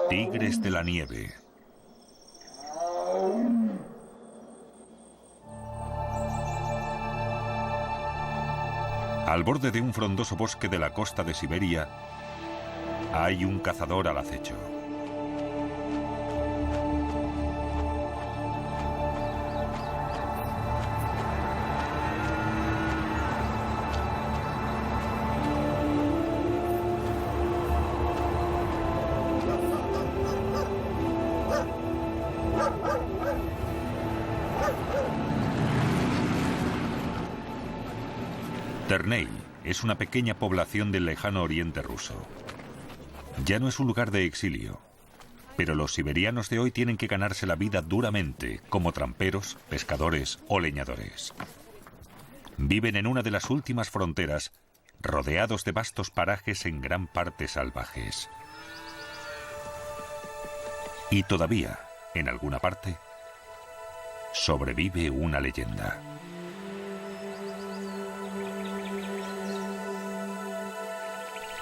Tigres de la nieve. Al borde de un frondoso bosque de la costa de Siberia, hay un cazador al acecho. Terney es una pequeña población del lejano oriente ruso. Ya no es un lugar de exilio, pero los siberianos de hoy tienen que ganarse la vida duramente como tramperos, pescadores o leñadores. Viven en una de las últimas fronteras, rodeados de vastos parajes en gran parte salvajes. Y todavía, en alguna parte, sobrevive una leyenda.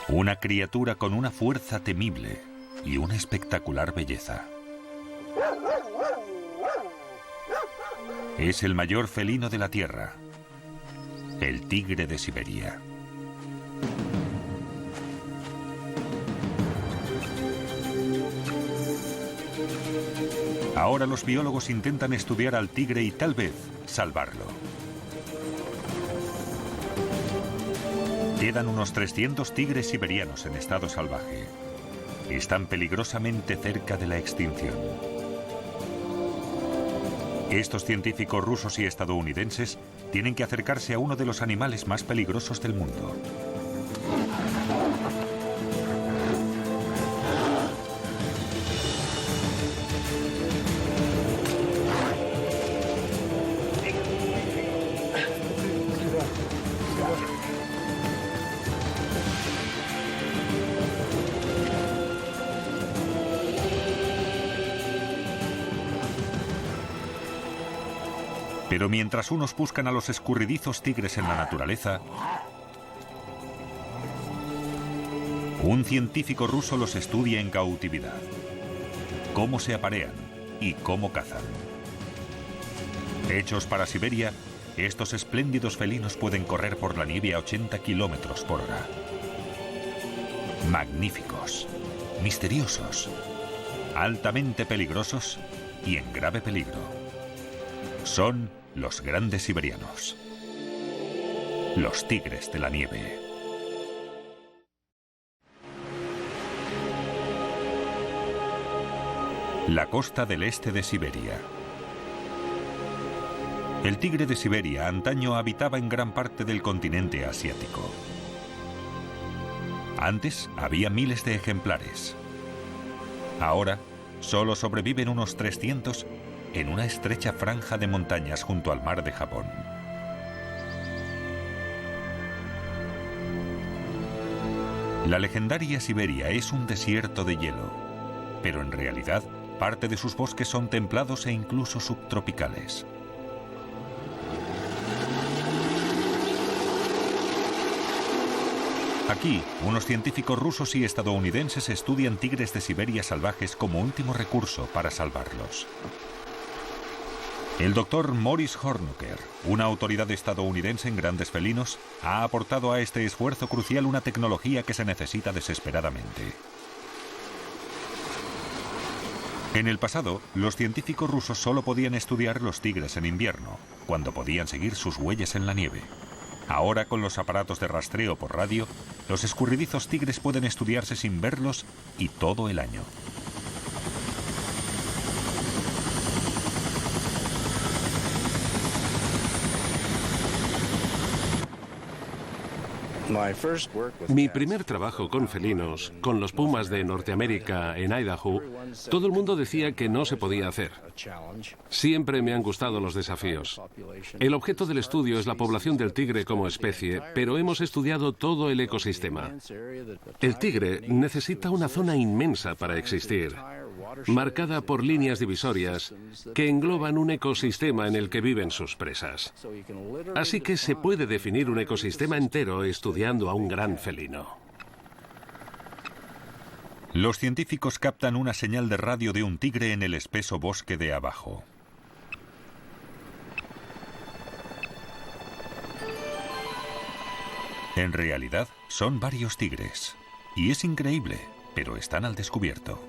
Una criatura con una fuerza temible y una espectacular belleza. Es el mayor felino de la Tierra, el tigre de Siberia. Ahora los biólogos intentan estudiar al tigre y tal vez salvarlo. Quedan unos 300 tigres siberianos en estado salvaje. Están peligrosamente cerca de la extinción. Estos científicos rusos y estadounidenses tienen que acercarse a uno de los animales más peligrosos del mundo. Pero mientras unos buscan a los escurridizos tigres en la naturaleza, un científico ruso los estudia en cautividad. Cómo se aparean y cómo cazan. Hechos para Siberia, estos espléndidos felinos pueden correr por la nieve a 80 kilómetros por hora. Magníficos, misteriosos, altamente peligrosos y en grave peligro. Son los grandes siberianos, los tigres de la nieve. La costa del este de Siberia. El tigre de Siberia antaño habitaba en gran parte del continente asiático. Antes había miles de ejemplares. Ahora solo sobreviven unos 300 en una estrecha franja de montañas junto al mar de Japón. La legendaria Siberia es un desierto de hielo, pero en realidad parte de sus bosques son templados e incluso subtropicales. Aquí, unos científicos rusos y estadounidenses estudian tigres de Siberia salvajes como último recurso para salvarlos. El doctor Maurice Hornucker, una autoridad estadounidense en grandes felinos, ha aportado a este esfuerzo crucial una tecnología que se necesita desesperadamente. En el pasado, los científicos rusos solo podían estudiar los tigres en invierno, cuando podían seguir sus huellas en la nieve. Ahora, con los aparatos de rastreo por radio, los escurridizos tigres pueden estudiarse sin verlos y todo el año. Mi primer trabajo con felinos, con los pumas de Norteamérica en Idaho, todo el mundo decía que no se podía hacer. Siempre me han gustado los desafíos. El objeto del estudio es la población del tigre como especie, pero hemos estudiado todo el ecosistema. El tigre necesita una zona inmensa para existir, marcada por líneas divisorias que engloban un ecosistema en el que viven sus presas. Así que se puede definir un ecosistema entero estudiando a un gran felino. Los científicos captan una señal de radio de un tigre en el espeso bosque de abajo. En realidad, son varios tigres. Y es increíble, pero están al descubierto.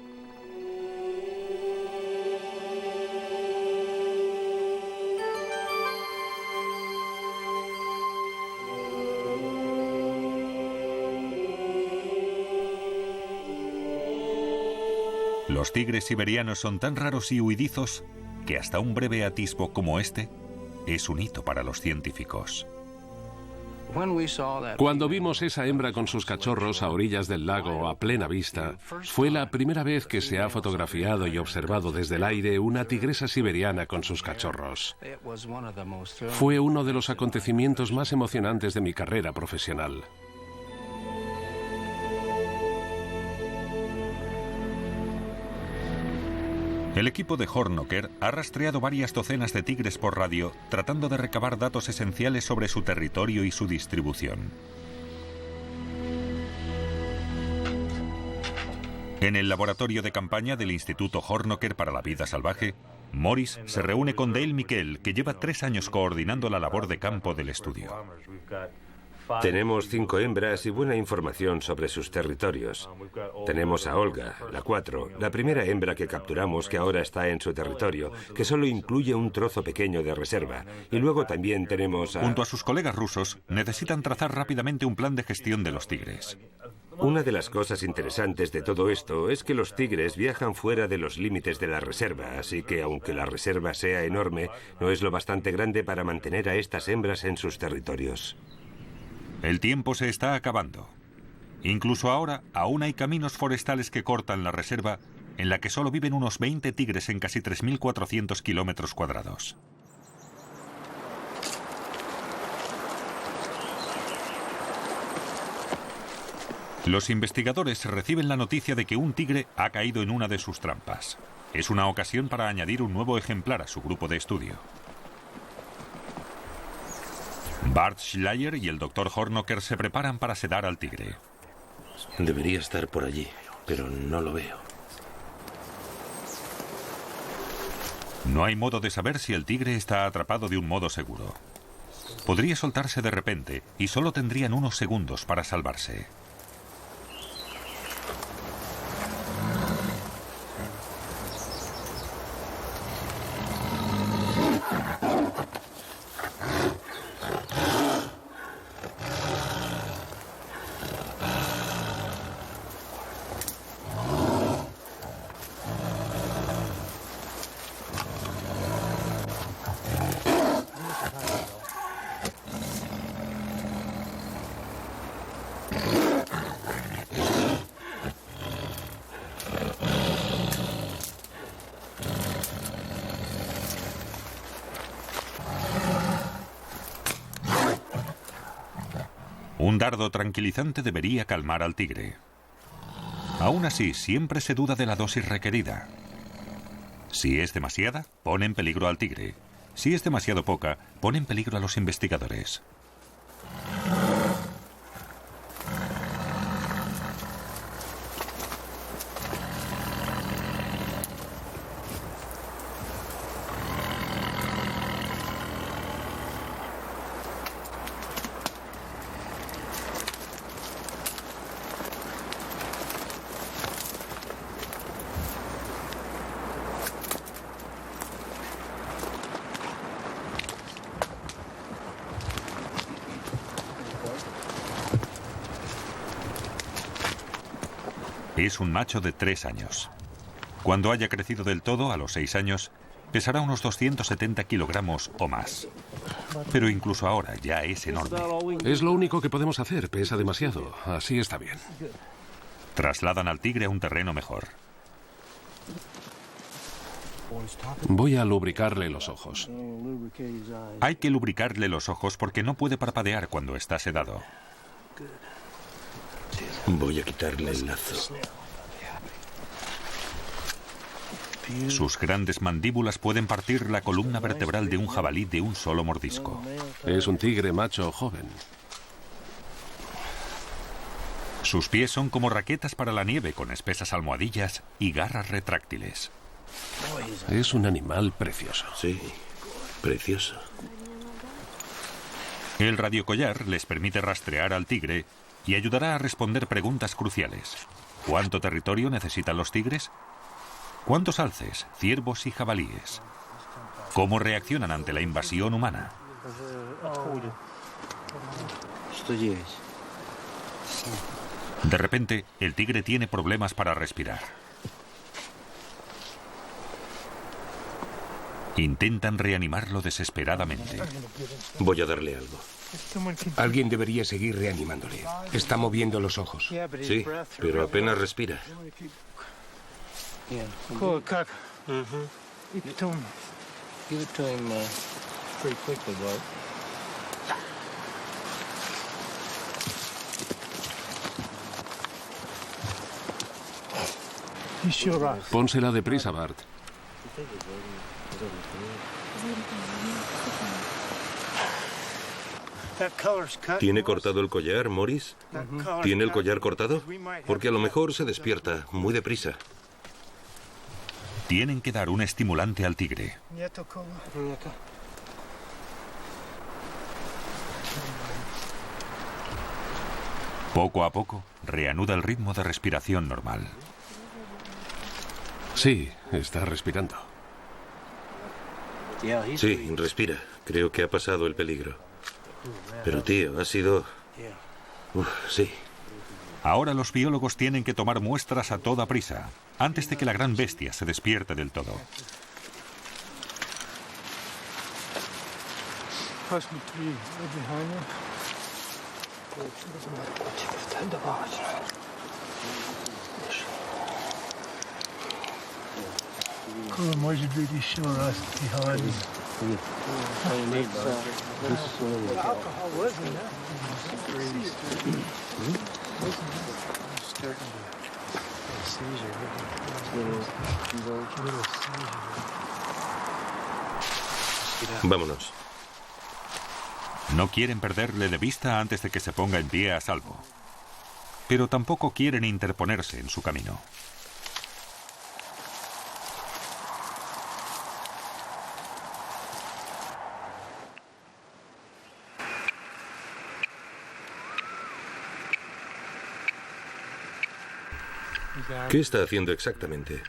Los tigres siberianos son tan raros y huidizos que hasta un breve atisbo como este es un hito para los científicos. Cuando vimos esa hembra con sus cachorros a orillas del lago a plena vista, fue la primera vez que se ha fotografiado y observado desde el aire una tigresa siberiana con sus cachorros. Fue uno de los acontecimientos más emocionantes de mi carrera profesional. El equipo de Hornoker ha rastreado varias docenas de tigres por radio, tratando de recabar datos esenciales sobre su territorio y su distribución. En el laboratorio de campaña del Instituto Hornoker para la Vida Salvaje, Morris se reúne con Dale Miquel, que lleva 3 años coordinando la labor de campo del estudio. Tenemos 5 hembras y buena información sobre sus territorios. Tenemos a Olga, la 4, la primera hembra que capturamos que ahora está en su territorio, que solo incluye un trozo pequeño de reserva. Y luego también tenemos a... Junto a sus colegas rusos, necesitan trazar rápidamente un plan de gestión de los tigres. Una de las cosas interesantes de todo esto es que los tigres viajan fuera de los límites de la reserva, así que aunque la reserva sea enorme, no es lo bastante grande para mantener a estas hembras en sus territorios. El tiempo se está acabando. Incluso ahora, aún hay caminos forestales que cortan la reserva, en la que solo viven unos 20 tigres en casi 3.400 kilómetros cuadrados. Los investigadores reciben la noticia de que un tigre ha caído en una de sus trampas. Es una ocasión para añadir un nuevo ejemplar a su grupo de estudio. Bart Schleyer y el Dr. Hornoker se preparan para sedar al tigre. Debería estar por allí, pero no lo veo. No hay modo de saber si el tigre está atrapado de un modo seguro. Podría soltarse de repente y solo tendrían unos segundos para salvarse. Un dardo tranquilizante debería calmar al tigre. Aún así, siempre se duda de la dosis requerida. Si es demasiada, pone en peligro al tigre. Si es demasiado poca, pone en peligro a los investigadores. Es un macho de 3 años. Cuando haya crecido del todo, a los 6 años, pesará unos 270 kilogramos o más. Pero incluso ahora ya es enorme. Es lo único que podemos hacer, pesa demasiado. Así está bien. Trasladan al tigre a un terreno mejor. Voy a lubricarle los ojos. Hay que lubricarle los ojos porque no puede parpadear cuando está sedado. Voy a quitarle el lazo. Sus grandes mandíbulas pueden partir la columna vertebral de un jabalí de un solo mordisco. Es un tigre macho joven. Sus pies son como raquetas para la nieve, con espesas almohadillas y garras retráctiles. Es un animal precioso. Sí, precioso. El radiocollar les permite rastrear al tigre y ayudará a responder preguntas cruciales. ¿Cuánto territorio necesitan los tigres? ¿Cuántos alces, ciervos y jabalíes? ¿Cómo reaccionan ante la invasión humana? De repente, el tigre tiene problemas para respirar. Intentan reanimarlo desesperadamente. Voy a darle algo. Alguien debería seguir reanimándole. Está moviendo los ojos. Sí, pero apenas respira. Pónsela deprisa, Bart. ¿Tiene cortado el collar, Morris? ¿Tiene el collar cortado? Porque a lo mejor se despierta muy deprisa. Tienen que dar un estimulante al tigre. Poco a poco, reanuda el ritmo de respiración normal. Sí, está respirando. Sí, respira. Creo que ha pasado el peligro. Pero, tío, ha sido... sí. Ahora los biólogos tienen que tomar muestras a toda prisa, antes de que la gran bestia se despierte del todo. Vámonos. No quieren perderle de vista antes de que se ponga en pie a salvo. Pero tampoco quieren interponerse en su camino. ¿Qué está haciendo exactamente?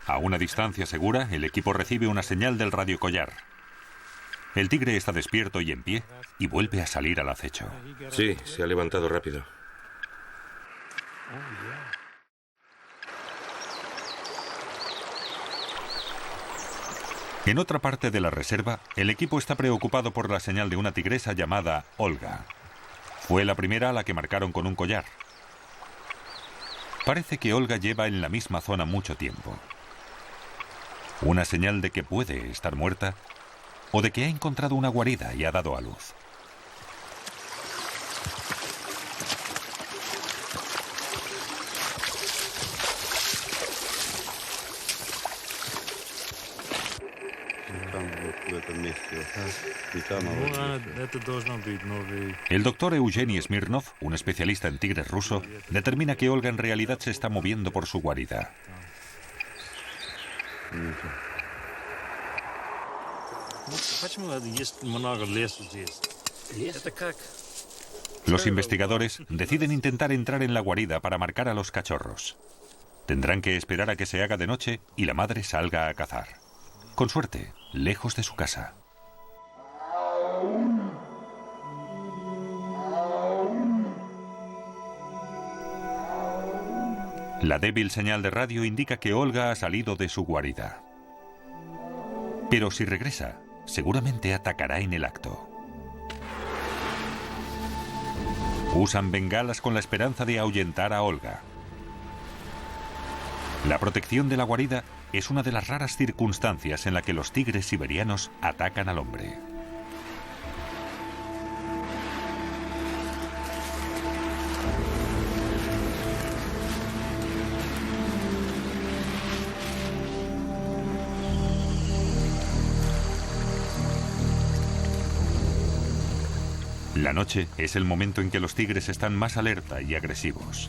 A una distancia segura, el equipo recibe una señal del radiocollar. El tigre está despierto y en pie, y vuelve a salir al acecho. Sí, se ha levantado rápido. En otra parte de la reserva, el equipo está preocupado por la señal de una tigresa llamada Olga. Fue la primera a la que marcaron con un collar. Parece que Olga lleva en la misma zona mucho tiempo. Una señal de que puede estar muerta o de que ha encontrado una guarida y ha dado a luz. El doctor Eugeni Smirnov, un especialista en tigres ruso, determina que Olga en realidad se está moviendo por su guarida. Los investigadores deciden intentar entrar en la guarida para marcar a los cachorros. Tendrán que esperar a que se haga de noche y la madre salga a cazar. Con suerte, lejos de su casa. La débil señal de radio indica que Olga ha salido de su guarida. Pero si regresa, seguramente atacará en el acto. Usan bengalas con la esperanza de ahuyentar a Olga. La protección de la guarida es una de las raras circunstancias en la que los tigres siberianos atacan al hombre. La noche es el momento en que los tigres están más alerta y agresivos.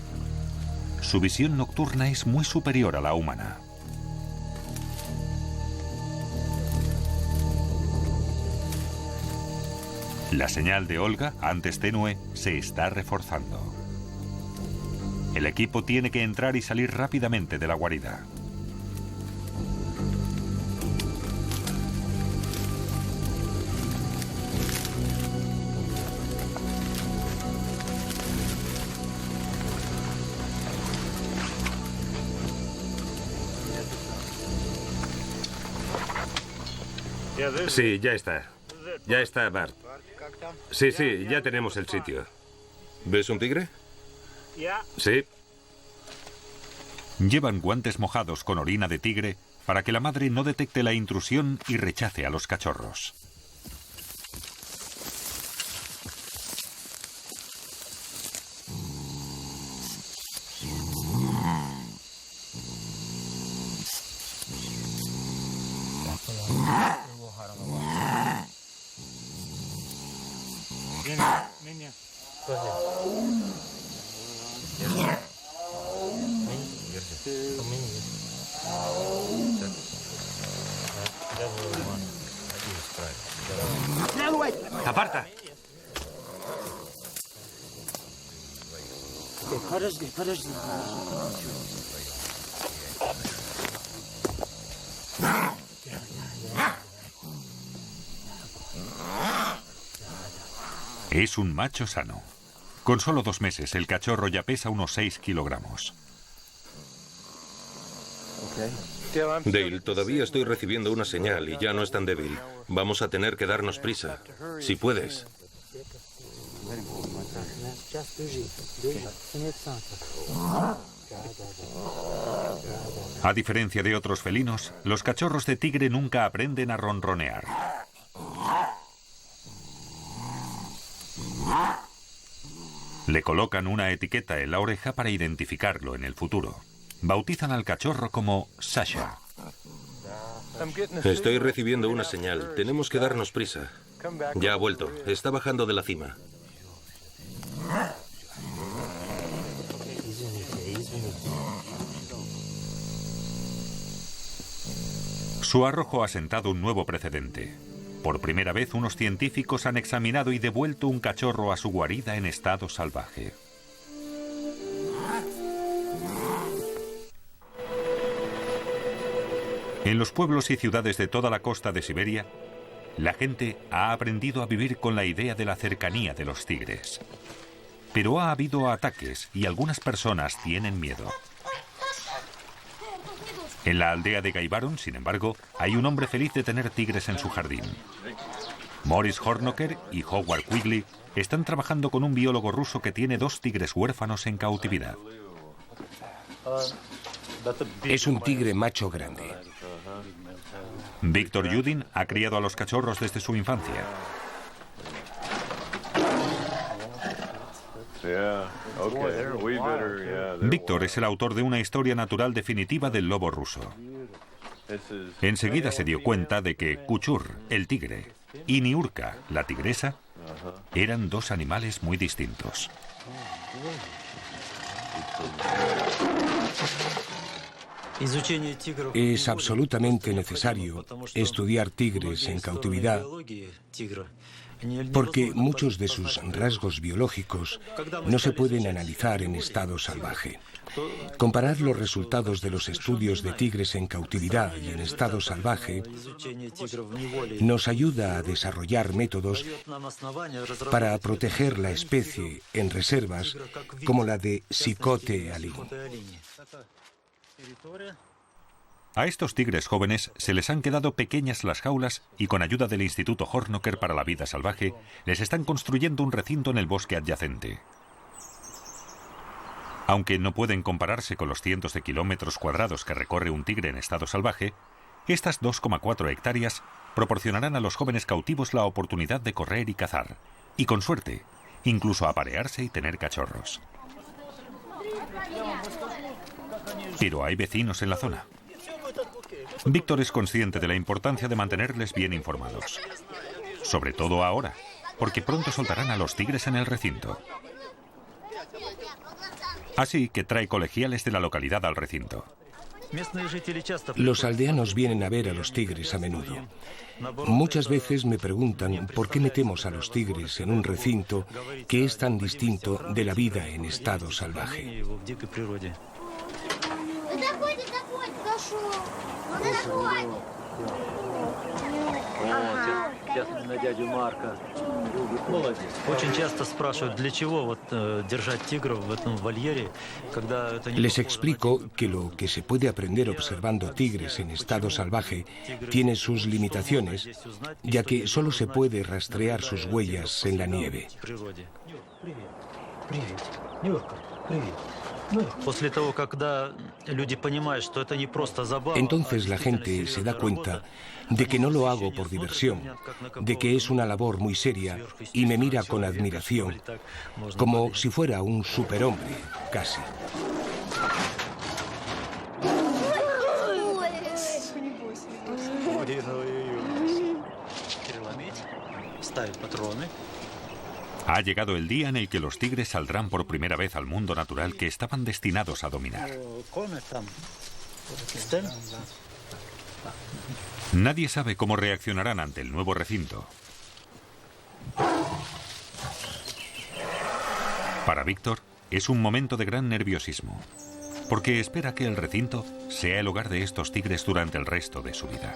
Su visión nocturna es muy superior a la humana. La señal de Olga, antes tenue, se está reforzando. El equipo tiene que entrar y salir rápidamente de la guarida. Sí, ya está. Ya está, Bart. Sí, sí, ya tenemos el sitio. ¿Ves un tigre? Sí. Llevan guantes mojados con orina de tigre para que la madre no detecte la intrusión y rechace a los cachorros. ¡Aparta! Es un macho sano. Con solo 2 meses, el cachorro ya pesa unos 6 kilogramos. Dale, todavía estoy recibiendo una señal y ya no es tan débil. Vamos a tener que darnos prisa. Si puedes. A diferencia de otros felinos, los cachorros de tigre nunca aprenden a ronronear. Le colocan una etiqueta en la oreja para identificarlo en el futuro. Bautizan al cachorro como Sasha. Estoy recibiendo una señal. Tenemos que darnos prisa. Ya ha vuelto. Está bajando de la cima. Su arrojo ha sentado un nuevo precedente. Por primera vez, unos científicos han examinado y devuelto un cachorro a su guarida en estado salvaje. En los pueblos y ciudades de toda la costa de Siberia, la gente ha aprendido a vivir con la idea de la cercanía de los tigres. Pero ha habido ataques y algunas personas tienen miedo. En la aldea de Gaibaron, sin embargo, hay un hombre feliz de tener tigres en su jardín. Morris Hornocker y Howard Quigley están trabajando con un biólogo ruso que tiene 2 tigres huérfanos en cautividad. Es un tigre macho grande. Víctor Yudin ha criado a los cachorros desde su infancia. Víctor es el autor de una historia natural definitiva del lobo ruso. Enseguida se dio cuenta de que Kuchur, el tigre, y Niurka, la tigresa, eran 2 animales muy distintos. Es absolutamente necesario estudiar tigres en cautividad porque muchos de sus rasgos biológicos no se pueden analizar en estado salvaje. Comparar los resultados de los estudios de tigres en cautividad y en estado salvaje nos ayuda a desarrollar métodos para proteger la especie en reservas como la de Cicote alin. A estos tigres jóvenes se les han quedado pequeñas las jaulas y con ayuda del Instituto Hornocker para la Vida Salvaje les están construyendo un recinto en el bosque adyacente. Aunque no pueden compararse con los cientos de kilómetros cuadrados que recorre un tigre en estado salvaje, estas 2,4 hectáreas proporcionarán a los jóvenes cautivos la oportunidad de correr y cazar, y con suerte, incluso aparearse y tener cachorros. Pero hay vecinos en la zona. Víctor es consciente de la importancia de mantenerles bien informados. Sobre todo ahora, porque pronto soltarán a los tigres en el recinto. Así que trae colegiales de la localidad al recinto. Los aldeanos vienen a ver a los tigres a menudo. Muchas veces me preguntan por qué metemos a los tigres en un recinto que es tan distinto de la vida en estado salvaje. Les explico que lo que se puede aprender observando tigres en estado salvaje tiene sus limitaciones, ya que solo se puede rastrear sus huellas en la nieve. Entonces la gente se da cuenta de que no lo hago por diversión, de que es una labor muy seria y me mira con admiración, como si fuera un superhombre, casi. Ha llegado el día en el que los tigres saldrán por primera vez al mundo natural que estaban destinados a dominar. Nadie sabe cómo reaccionarán ante el nuevo recinto. Para Víctor es un momento de gran nerviosismo, porque espera que el recinto sea el hogar de estos tigres durante el resto de su vida.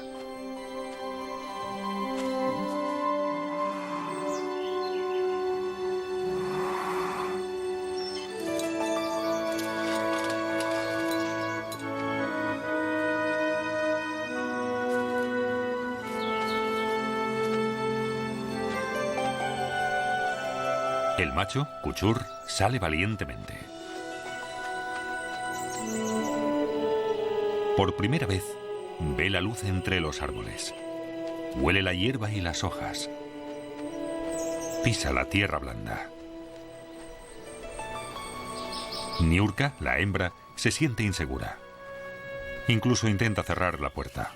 El macho, Kuchur, sale valientemente. Por primera vez, ve la luz entre los árboles. Huele la hierba y las hojas. Pisa la tierra blanda. Niurka, la hembra, se siente insegura. Incluso intenta cerrar la puerta.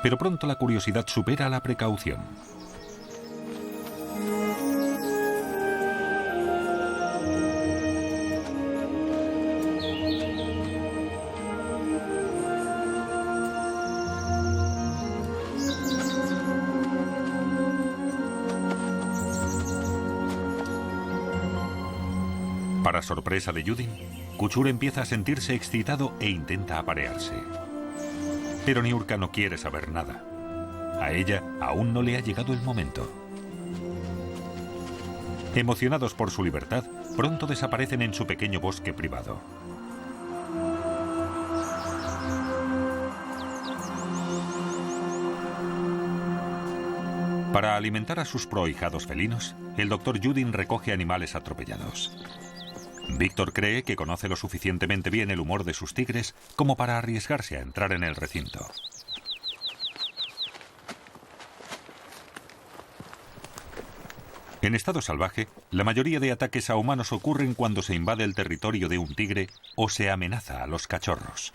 Pero pronto la curiosidad supera la precaución. Para sorpresa de Judin, Kuchur empieza a sentirse excitado e intenta aparearse. Pero Niurka no quiere saber nada. A ella aún no le ha llegado el momento. Emocionados por su libertad, pronto desaparecen en su pequeño bosque privado. Para alimentar a sus prohijados felinos, el Dr. Judin recoge animales atropellados. Víctor cree que conoce lo suficientemente bien el humor de sus tigres como para arriesgarse a entrar en el recinto. En estado salvaje, la mayoría de ataques a humanos ocurren cuando se invade el territorio de un tigre o se amenaza a los cachorros.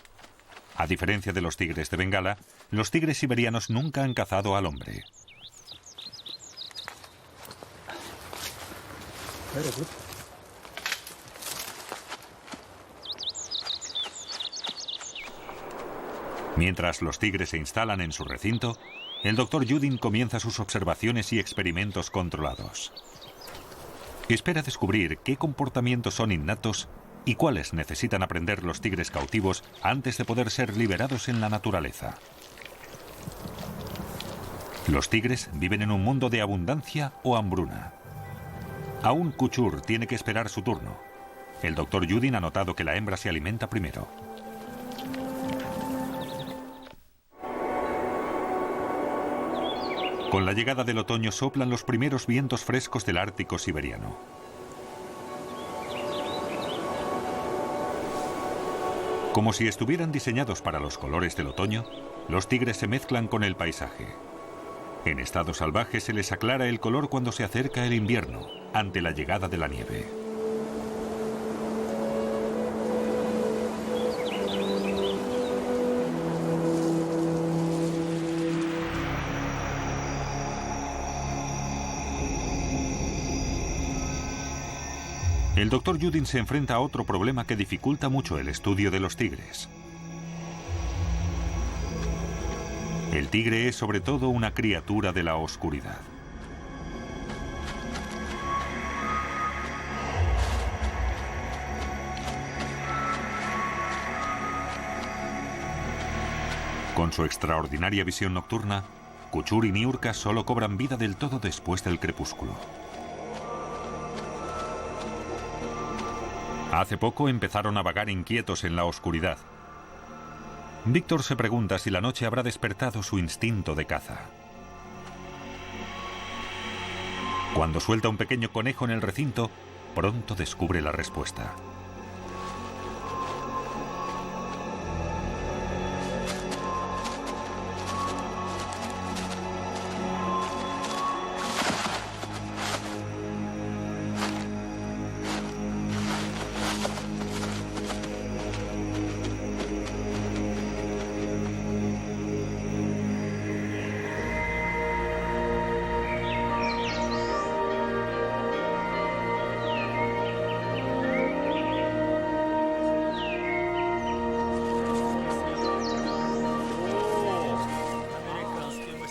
A diferencia de los tigres de Bengala, los tigres siberianos nunca han cazado al hombre. Mientras los tigres se instalan en su recinto, el Dr. Judin comienza sus observaciones y experimentos controlados. Espera descubrir qué comportamientos son innatos y cuáles necesitan aprender los tigres cautivos antes de poder ser liberados en la naturaleza. Los tigres viven en un mundo de abundancia o hambruna. Aún Kuchur tiene que esperar su turno. El Dr. Judin ha notado que la hembra se alimenta primero. Con la llegada del otoño soplan los primeros vientos frescos del Ártico siberiano. Como si estuvieran diseñados para los colores del otoño, los tigres se mezclan con el paisaje. En estado salvaje se les aclara el color cuando se acerca el invierno, ante la llegada de la nieve. El doctor Judin se enfrenta a otro problema que dificulta mucho el estudio de los tigres. El tigre es sobre todo una criatura de la oscuridad. Con su extraordinaria visión nocturna, Kuchur y Niurka solo cobran vida del todo después del crepúsculo. Hace poco empezaron a vagar inquietos en la oscuridad. Víctor se pregunta si la noche habrá despertado su instinto de caza. Cuando suelta un pequeño conejo en el recinto, pronto descubre la respuesta.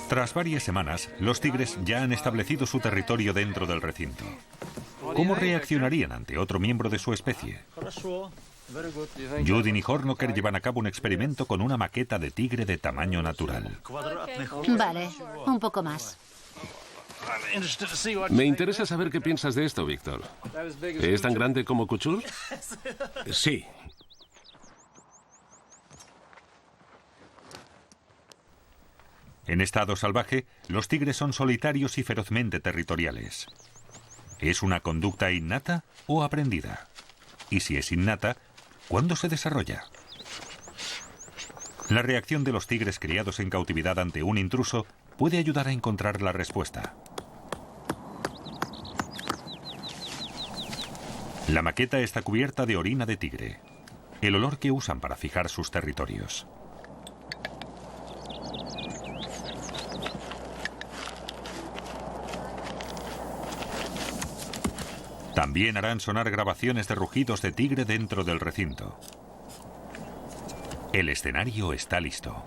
Tras varias semanas, los tigres ya han establecido su territorio dentro del recinto. ¿Cómo reaccionarían ante otro miembro de su especie? Judin y Hornoker llevan a cabo un experimento con una maqueta de tigre de tamaño natural. Vale, un poco más. Me interesa saber qué piensas de esto, Víctor. ¿Es tan grande como Kuchur? Sí. En estado salvaje, los tigres son solitarios y ferozmente territoriales. ¿Es una conducta innata o aprendida? Y si es innata, ¿cuándo se desarrolla? La reacción de los tigres criados en cautividad ante un intruso puede ayudar a encontrar la respuesta. La maqueta está cubierta de orina de tigre, el olor que usan para fijar sus territorios. También harán sonar grabaciones de rugidos de tigre dentro del recinto. El escenario está listo.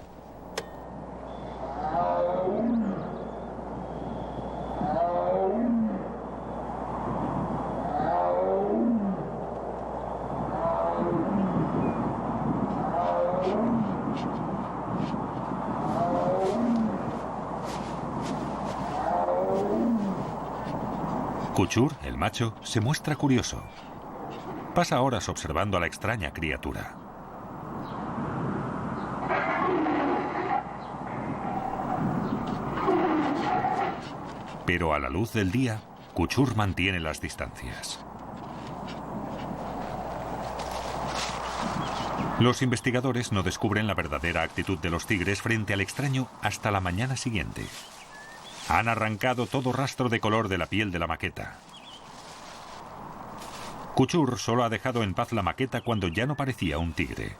Kuchur, el macho, se muestra curioso. Pasa horas observando a la extraña criatura. Pero a la luz del día, Kuchur mantiene las distancias. Los investigadores no descubren la verdadera actitud de los tigres frente al extraño hasta la mañana siguiente. Han arrancado todo rastro de color de la piel de la maqueta. Kuchur solo ha dejado en paz la maqueta cuando ya no parecía un tigre.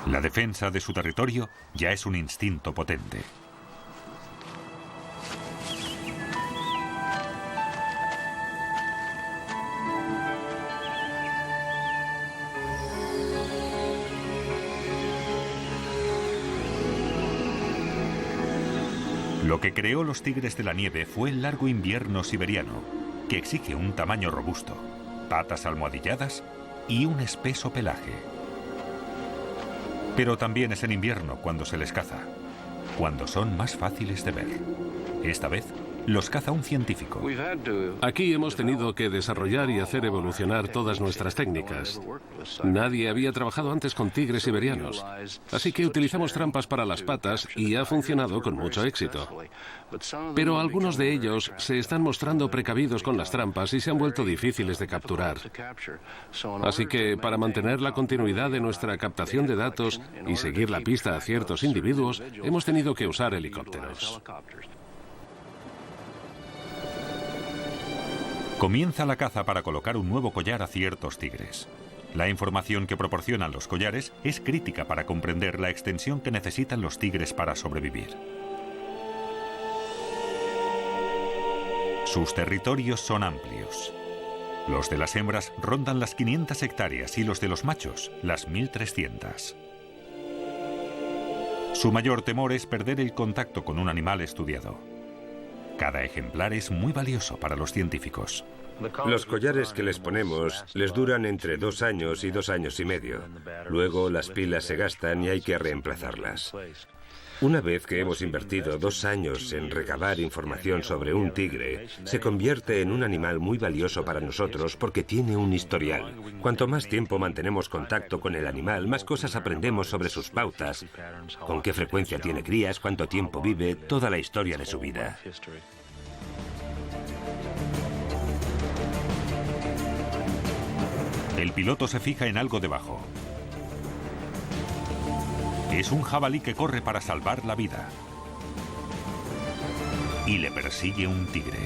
La defensa de su territorio ya es un instinto potente. Lo que creó los tigres de la nieve fue el largo invierno siberiano, que exige un tamaño robusto, patas almohadilladas y un espeso pelaje. Pero también es en invierno cuando se les caza, cuando son más fáciles de ver. Esta vez los caza un científico. Aquí hemos tenido que desarrollar y hacer evolucionar todas nuestras técnicas. Nadie había trabajado antes con tigres siberianos, así que utilizamos trampas para las patas y ha funcionado con mucho éxito. Pero algunos de ellos se están mostrando precavidos con las trampas y se han vuelto difíciles de capturar. Así que para mantener la continuidad de nuestra captación de datos y seguir la pista a ciertos individuos, hemos tenido que usar helicópteros. Comienza la caza para colocar un nuevo collar a ciertos tigres. La información que proporcionan los collares es crítica para comprender la extensión que necesitan los tigres para sobrevivir. Sus territorios son amplios. Los de las hembras rondan las 500 hectáreas y los de los machos las 1300. Su mayor temor es perder el contacto con un animal estudiado. Cada ejemplar es muy valioso para los científicos. Los collares que les ponemos les duran entre 2 años y 2 años y medio. Luego las pilas se gastan y hay que reemplazarlas. Una vez que hemos invertido 2 años en recabar información sobre un tigre, se convierte en un animal muy valioso para nosotros porque tiene un historial. Cuanto más tiempo mantenemos contacto con el animal, más cosas aprendemos sobre sus pautas, con qué frecuencia tiene crías, cuánto tiempo vive, toda la historia de su vida. El piloto se fija en algo debajo. Es un jabalí que corre para salvar la vida. Y le persigue un tigre.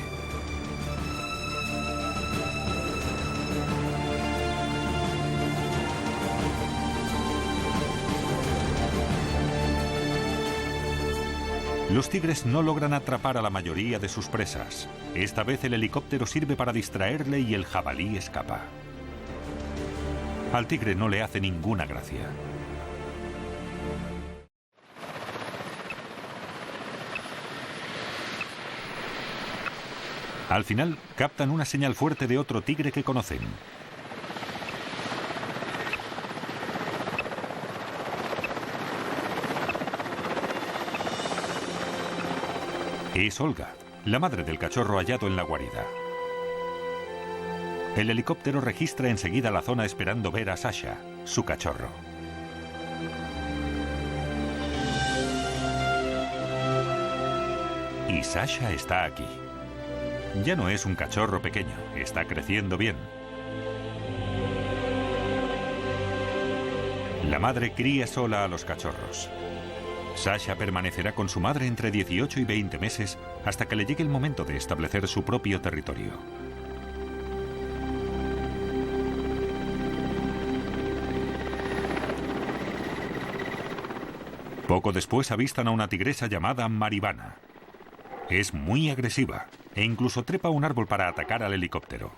Los tigres no logran atrapar a la mayoría de sus presas. Esta vez el helicóptero sirve para distraerle y el jabalí escapa. Al tigre no le hace ninguna gracia. Al final, captan una señal fuerte de otro tigre que conocen. Es Olga, la madre del cachorro hallado en la guarida. El helicóptero registra enseguida la zona esperando ver a Sasha, su cachorro. Y Sasha está aquí. Ya no es un cachorro pequeño, está creciendo bien. La madre cría sola a los cachorros. Sasha permanecerá con su madre entre 18 y 20 meses hasta que le llegue el momento de establecer su propio territorio. Poco después avistan a una tigresa llamada Maribana. Es muy agresiva e incluso trepa un árbol para atacar al helicóptero.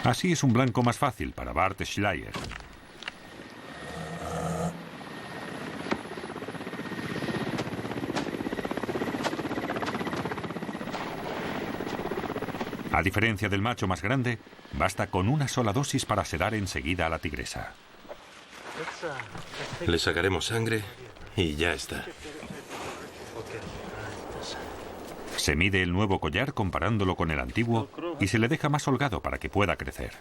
Así es un blanco más fácil para Bart Schleyer. A diferencia del macho más grande, basta con una sola dosis para sedar enseguida a la tigresa. Le sacaremos sangre y ya está. Se mide el nuevo collar comparándolo con el antiguo y se le deja más holgado para que pueda crecer.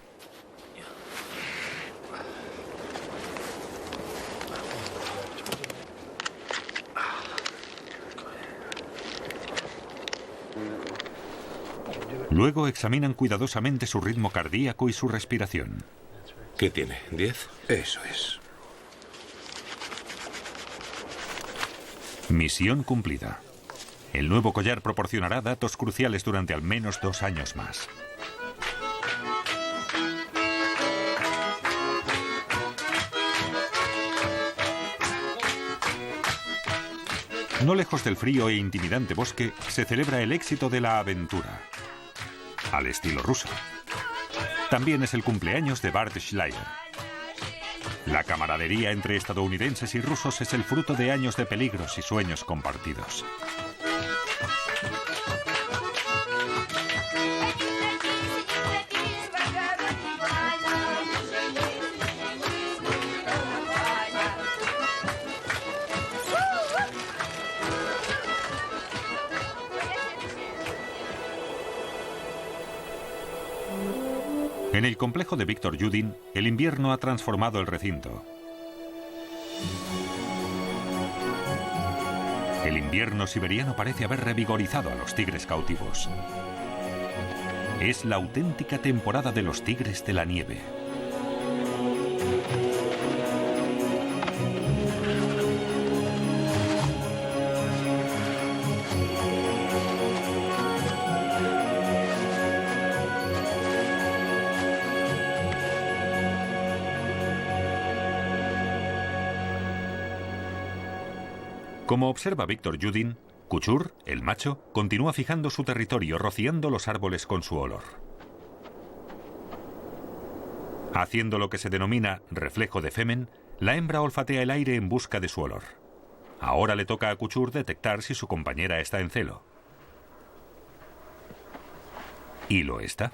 Luego examinan cuidadosamente su ritmo cardíaco y su respiración. ¿Qué tiene? ¿10? Eso es. Misión cumplida. El nuevo collar proporcionará datos cruciales durante al menos 2 años más. No lejos del frío e intimidante bosque, se celebra el éxito de la aventura, al estilo ruso. También es el cumpleaños de Bart Schleyer. La camaradería entre estadounidenses y rusos es el fruto de años de peligros y sueños compartidos. En el complejo de Victor Yudin, el invierno ha transformado el recinto. El invierno siberiano parece haber revigorizado a los tigres cautivos. Es la auténtica temporada de los tigres de la nieve. Como observa Victor Yudin, Kuchur, el macho, continúa fijando su territorio, rociando los árboles con su olor. Haciendo lo que se denomina reflejo de femen, la hembra olfatea el aire en busca de su olor. Ahora le toca a Kuchur detectar si su compañera está en celo. Y lo está.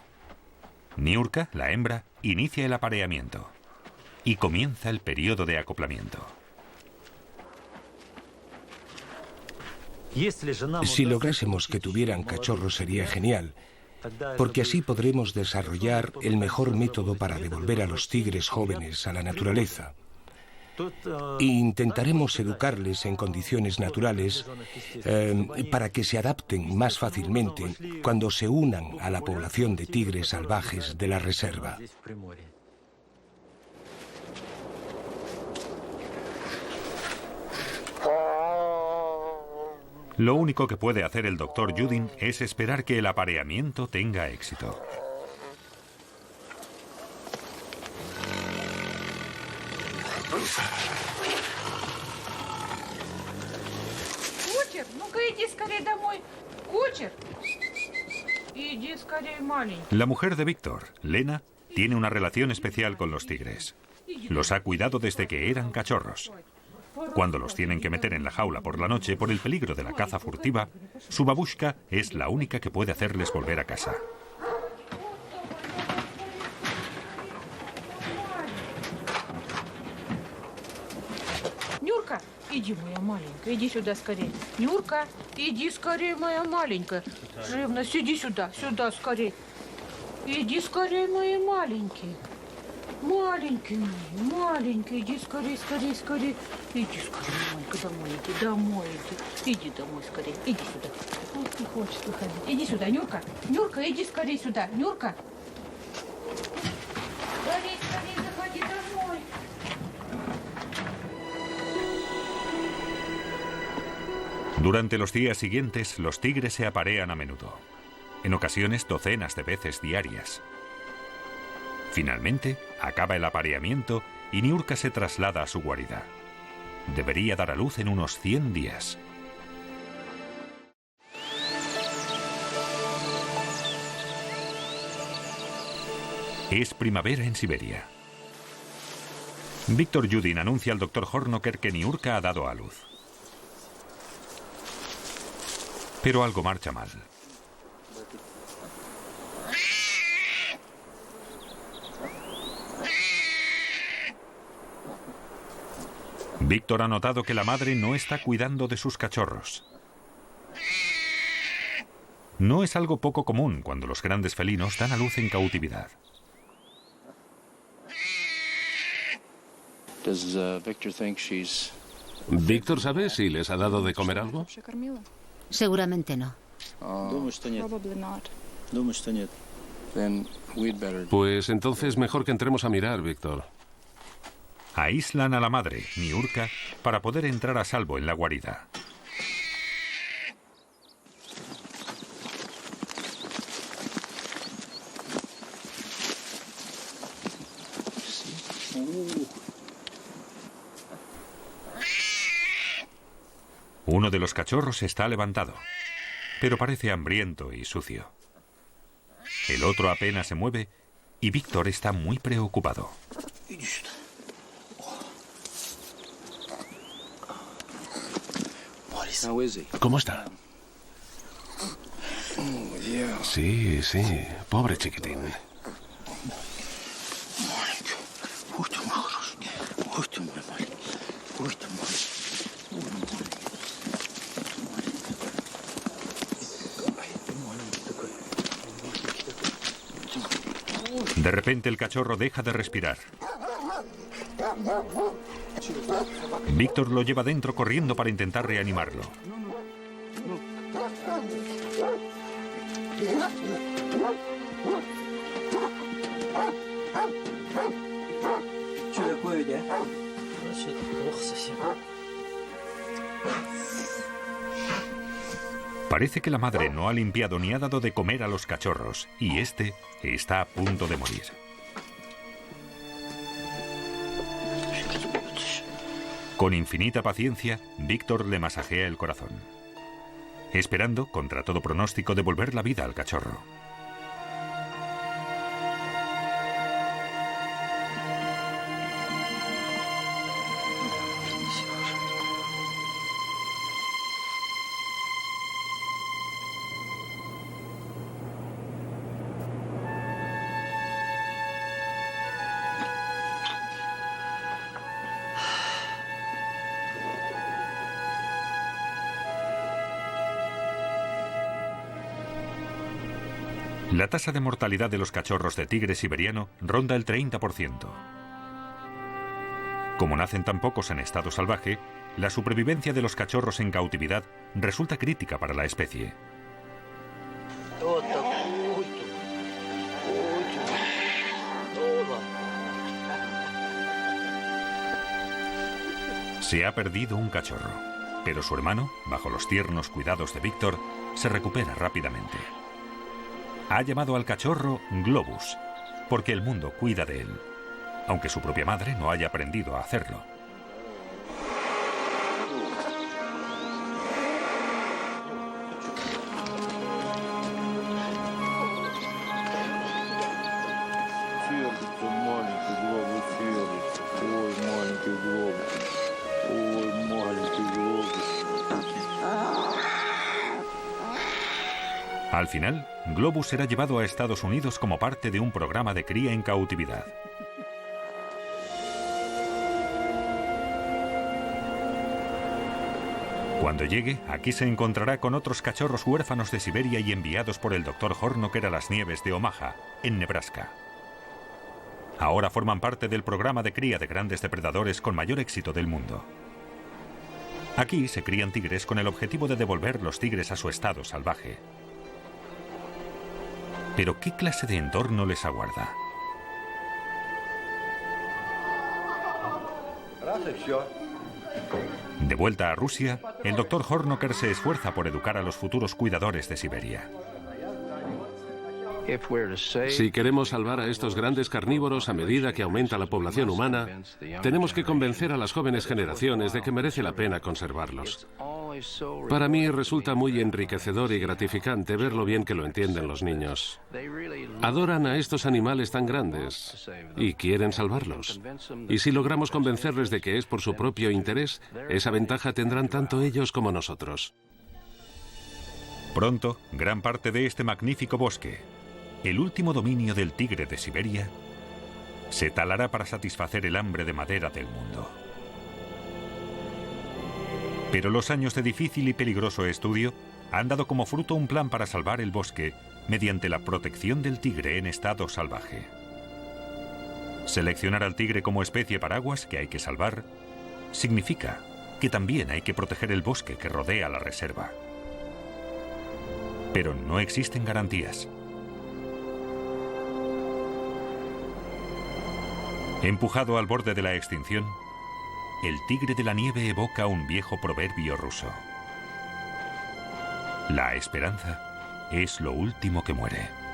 Niurka, la hembra, inicia el apareamiento. Y comienza el periodo de acoplamiento. Si lográsemos que tuvieran cachorros sería genial, porque así podremos desarrollar el mejor método para devolver a los tigres jóvenes a la naturaleza. E intentaremos educarles en condiciones naturales para que se adapten más fácilmente cuando se unan a la población de tigres salvajes de la reserva. Lo único que puede hacer el Dr. Judin es esperar que el apareamiento tenga éxito. La mujer de Víctor, Lena, tiene una relación especial con los tigres. Los ha cuidado desde que eran cachorros. Cuando los tienen que meter en la jaula por la noche por el peligro de la caza furtiva, su babushka es la única que puede hacerles volver a casa. Нюрка, иди, моя маленькая, иди сюда скорее. Нюрка, иди скорее, моя маленькая. Живность, иди сюда, сюда скорее. Иди скорее, мои маленькие. Маленький мой, маленький, иди скорее, скорее, скорее. Иди скорее, маленькая, домой иди, домой иди. Иди домой скорее, иди сюда. Вот не хочет выходить. Иди сюда, Нюрка. Нюрка, иди скорее сюда, Нюрка. Скорее, скорее, заходи домой. Durante los días siguientes, los tigres se aparean a menudo. En ocasiones, docenas de veces diarias. Finalmente, acaba el apareamiento y Niurka se traslada a su guarida. Debería dar a luz en unos 100 días. Es primavera en Siberia. Víctor Judin anuncia al Dr. Hornoker que Niurka ha dado a luz. Pero algo marcha mal. Víctor ha notado que la madre no está cuidando de sus cachorros. No es algo poco común cuando los grandes felinos dan a luz en cautividad. ¿Víctor sabe si les ha dado de comer algo? Seguramente no. Pues entonces mejor que entremos a mirar, Víctor. Aíslan a la madre, Niurka, para poder entrar a salvo en la guarida. Uno de los cachorros está levantado, pero parece hambriento y sucio. El otro apenas se mueve y Víctor está muy preocupado. ¿Cómo está? Sí, sí, pobre chiquitín. De repente el cachorro deja de respirar. Víctor lo lleva dentro corriendo para intentar reanimarlo. Parece que la madre no ha limpiado ni ha dado de comer a los cachorros, y este está a punto de morir. Con infinita paciencia, Víctor le masajea el corazón. esperando, contra todo pronóstico, devolver la vida al cachorro. La tasa de mortalidad de los cachorros de tigre siberiano ronda el 30%. Como nacen tan pocos en estado salvaje, la supervivencia de los cachorros en cautividad resulta crítica para la especie. Se ha perdido un cachorro, pero su hermano, bajo los tiernos cuidados de Víctor, se recupera rápidamente. Ha llamado al cachorro Globus, porque el mundo cuida de él, aunque su propia madre no haya aprendido a hacerlo. Al final, Globus será llevado a Estados Unidos como parte de un programa de cría en cautividad. Cuando llegue, aquí se encontrará con otros cachorros huérfanos de Siberia y enviados por el Dr. Hornoker a las nieves de Omaha, en Nebraska. Ahora forman parte del programa de cría de grandes depredadores con mayor éxito del mundo. Aquí se crían tigres con el objetivo de devolver los tigres a su estado salvaje. Pero ¿qué clase de entorno les aguarda? De vuelta a Rusia, el Dr. Hornoker se esfuerza por educar a los futuros cuidadores de Siberia. Si queremos salvar a estos grandes carnívoros a medida que aumenta la población humana, tenemos que convencer a las jóvenes generaciones de que merece la pena conservarlos. Para mí resulta muy enriquecedor y gratificante ver lo bien que lo entienden los niños. Adoran a estos animales tan grandes y quieren salvarlos. Y si logramos convencerles de que es por su propio interés, esa ventaja tendrán tanto ellos como nosotros. Pronto, gran parte de este magnífico bosque, el último dominio del tigre de Siberia, se talará para satisfacer el hambre de madera del mundo. Pero los años de difícil y peligroso estudio han dado como fruto un plan para salvar el bosque mediante la protección del tigre en estado salvaje. Seleccionar al tigre como especie paraguas que hay que salvar significa que también hay que proteger el bosque que rodea la reserva. Pero no existen garantías. Empujado al borde de la extinción, el tigre de la nieve evoca un viejo proverbio ruso. La esperanza es lo último que muere.